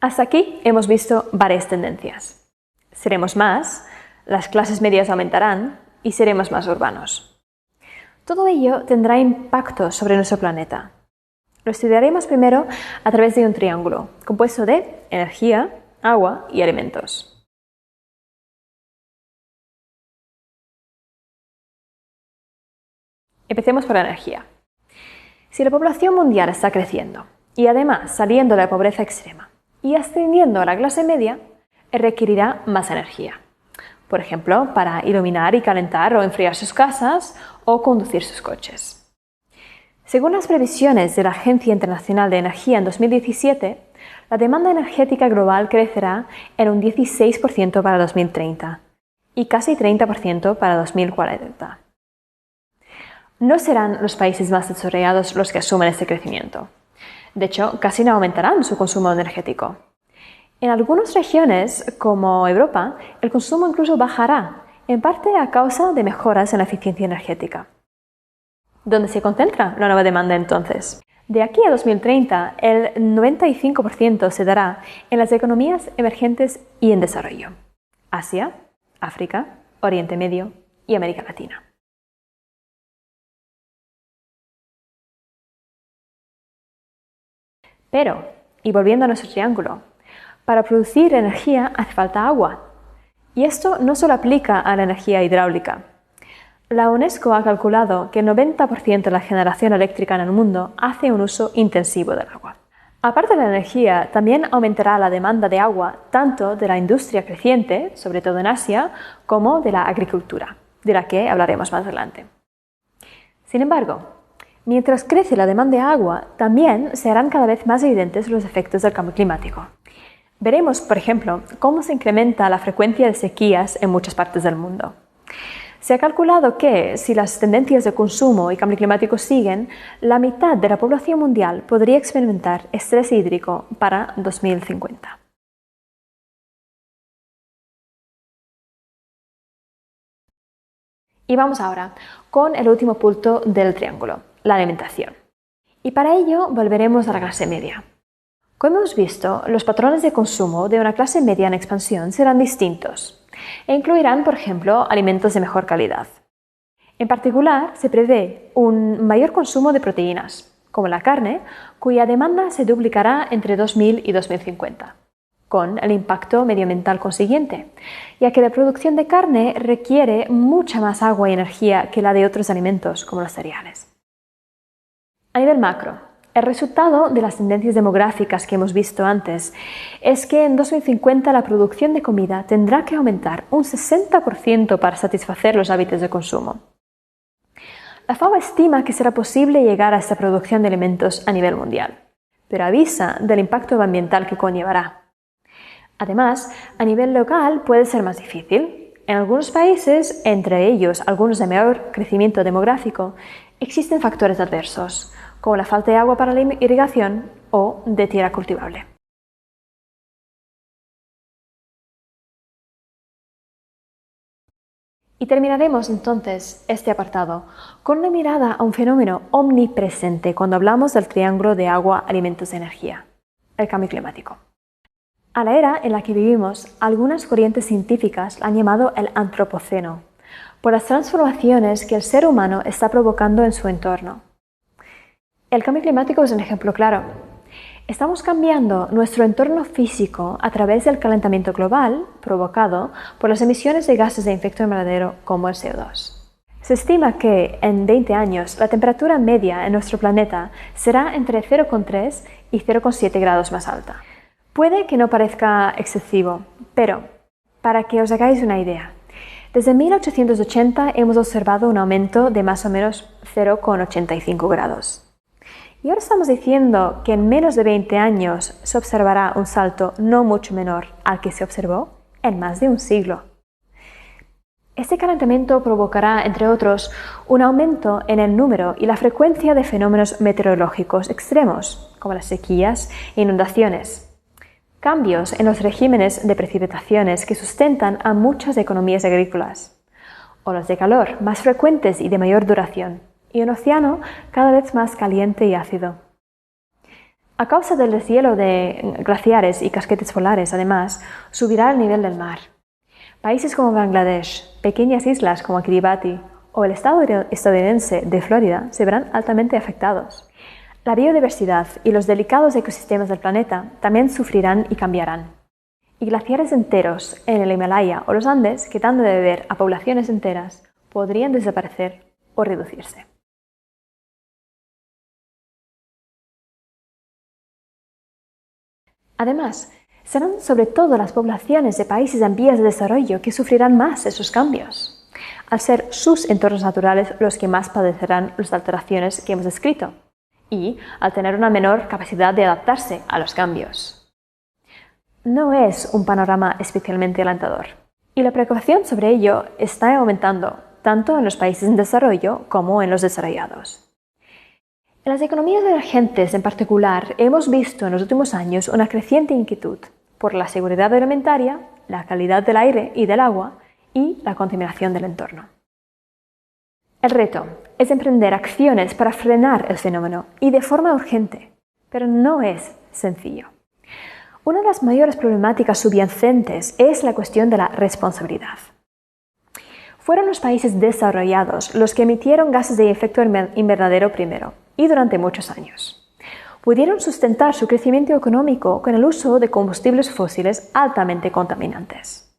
Hasta aquí hemos visto varias tendencias. Seremos más, las clases medias aumentarán y seremos más urbanos. Todo ello tendrá impacto sobre nuestro planeta. Lo estudiaremos primero a través de un triángulo compuesto de energía, agua y alimentos. Empecemos por la energía. Si la población mundial está creciendo y además saliendo de la pobreza extrema y ascendiendo a la clase media, requerirá más energía. Por ejemplo, para iluminar y calentar o enfriar sus casas o conducir sus coches. Según las previsiones de la Agencia Internacional de Energía en 2017, la demanda energética global crecerá en un 16% para 2030 y casi 30% para 2040. No serán los países más desarrollados los que asumen este crecimiento. De hecho, casi no aumentarán su consumo energético. En algunas regiones, como Europa, el consumo incluso bajará, en parte a causa de mejoras en la eficiencia energética. ¿Dónde se concentra la nueva demanda entonces? De aquí a 2030, el 95% se dará en las economías emergentes y en desarrollo: Asia, África, Oriente Medio y América Latina. Pero, y volviendo a nuestro triángulo, para producir energía hace falta agua. Y esto no solo aplica a la energía hidráulica. La UNESCO ha calculado que el 90% de la generación eléctrica en el mundo hace un uso intensivo del agua. Aparte de la energía, también aumentará la demanda de agua tanto de la industria creciente, sobre todo en Asia, como de la agricultura, de la que hablaremos más adelante. Sin embargo, mientras crece la demanda de agua, también se harán cada vez más evidentes los efectos del cambio climático. Veremos, por ejemplo, cómo se incrementa la frecuencia de sequías en muchas partes del mundo. Se ha calculado que, si las tendencias de consumo y cambio climático siguen, la mitad de la población mundial podría experimentar estrés hídrico para 2050. Y vamos ahora con el último punto del triángulo, la alimentación. Y para ello volveremos a la clase media. Como hemos visto, los patrones de consumo de una clase media en expansión serán distintos e incluirán, por ejemplo, alimentos de mejor calidad. En particular, se prevé un mayor consumo de proteínas, como la carne, cuya demanda se duplicará entre 2000 y 2050, con el impacto medioambiental consiguiente, ya que la producción de carne requiere mucha más agua y energía que la de otros alimentos, como los cereales. A nivel macro, el resultado de las tendencias demográficas que hemos visto antes es que en 2050 la producción de comida tendrá que aumentar un 60% para satisfacer los hábitos de consumo. La FAO estima que será posible llegar a esta producción de alimentos a nivel mundial, pero avisa del impacto ambiental que conllevará. Además, a nivel local puede ser más difícil. En algunos países, entre ellos algunos de mayor crecimiento demográfico, existen factores adversos, como la falta de agua para la irrigación o de tierra cultivable. Y terminaremos entonces este apartado con una mirada a un fenómeno omnipresente cuando hablamos del triángulo de agua, alimentos y energía: el cambio climático. A la era en la que vivimos, algunas corrientes científicas la han llamado el antropoceno, por las transformaciones que el ser humano está provocando en su entorno. El cambio climático es un ejemplo claro. Estamos cambiando nuestro entorno físico a través del calentamiento global provocado por las emisiones de gases de efecto invernadero como el CO2. Se estima que en 20 años la temperatura media en nuestro planeta será entre 0,3 y 0,7 grados más alta. Puede que no parezca excesivo, pero para que os hagáis una idea, desde 1880 hemos observado un aumento de más o menos 0,85 grados. Y ahora estamos diciendo que en menos de 20 años se observará un salto no mucho menor al que se observó en más de un siglo. Este calentamiento provocará, entre otros, un aumento en el número y la frecuencia de fenómenos meteorológicos extremos, como las sequías e inundaciones. Cambios en los regímenes de precipitaciones que sustentan a muchas economías agrícolas. Olas de calor más frecuentes y de mayor duración. Y un océano cada vez más caliente y ácido. A causa del deshielo de glaciares y casquetes polares, además, subirá el nivel del mar. Países como Bangladesh, pequeñas islas como Kiribati o el estado estadounidense de Florida se verán altamente afectados. La biodiversidad y los delicados ecosistemas del planeta también sufrirán y cambiarán. Y glaciares enteros en el Himalaya o los Andes, que dan de beber a poblaciones enteras, podrían desaparecer o reducirse. Además, serán sobre todo las poblaciones de países en vías de desarrollo que sufrirán más esos cambios, al ser sus entornos naturales los que más padecerán las alteraciones que hemos descrito y al tener una menor capacidad de adaptarse a los cambios. No es un panorama especialmente alentador, y la preocupación sobre ello está aumentando tanto en los países en desarrollo como en los desarrollados. En las economías emergentes en particular, hemos visto en los últimos años una creciente inquietud por la seguridad alimentaria, la calidad del aire y del agua y la contaminación del entorno. El reto es emprender acciones para frenar el fenómeno y de forma urgente, pero no es sencillo. Una de las mayores problemáticas subyacentes es la cuestión de la responsabilidad. Fueron los países desarrollados los que emitieron gases de efecto invernadero primero y durante muchos años. Pudieron sustentar su crecimiento económico con el uso de combustibles fósiles altamente contaminantes.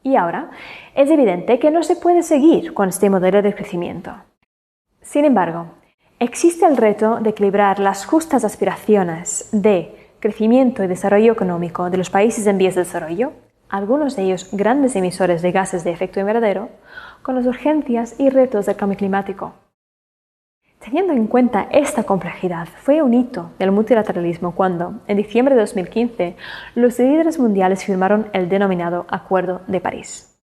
Y ahora es evidente que no se puede seguir con este modelo de crecimiento. Sin embargo, existe el reto de equilibrar las justas aspiraciones de crecimiento y desarrollo económico de los países en vías de desarrollo, algunos de ellos grandes emisores de gases de efecto invernadero, con las urgencias y retos del cambio climático. Teniendo en cuenta esta complejidad, fue un hito del multilateralismo cuando, en diciembre de 2015, los líderes mundiales firmaron el denominado Acuerdo de París.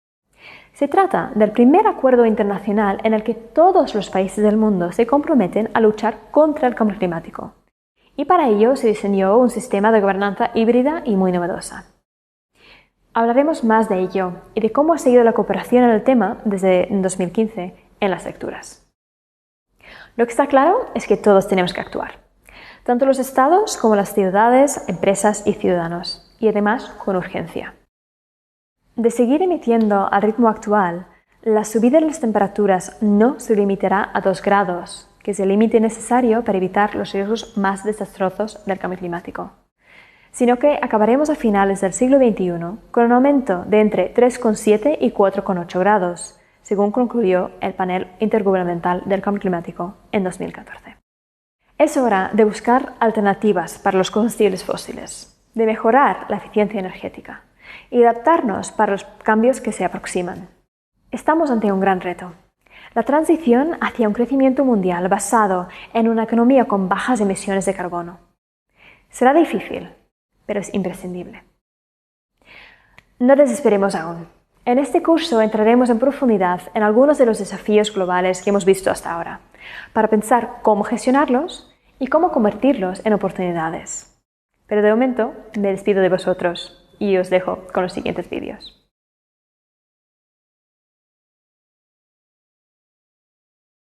Se trata del primer acuerdo internacional en el que todos los países del mundo se comprometen a luchar contra el cambio climático. Y para ello se diseñó un sistema de gobernanza híbrida y muy novedosa. Hablaremos más de ello y de cómo ha seguido la cooperación en el tema desde 2015 en las lecturas. Lo que está claro es que todos tenemos que actuar, tanto los estados como las ciudades, empresas y ciudadanos, y además con urgencia. De seguir emitiendo al ritmo actual, la subida de las temperaturas no se limitará a 2 grados, que es el límite necesario para evitar los riesgos más desastrosos del cambio climático, sino que acabaremos a finales del siglo XXI con un aumento de entre 3,7 y 4,8 grados, según concluyó el Panel Intergubernamental del Cambio Climático en 2014. Es hora de buscar alternativas para los combustibles fósiles, de mejorar la eficiencia energética y adaptarnos para los cambios que se aproximan. Estamos ante un gran reto: la transición hacia un crecimiento mundial basado en una economía con bajas emisiones de carbono. Será difícil, pero es imprescindible. No desesperemos aún. En este curso entraremos en profundidad en algunos de los desafíos globales que hemos visto hasta ahora, para pensar cómo gestionarlos y cómo convertirlos en oportunidades. Pero de momento me despido de vosotros y os dejo con los siguientes vídeos.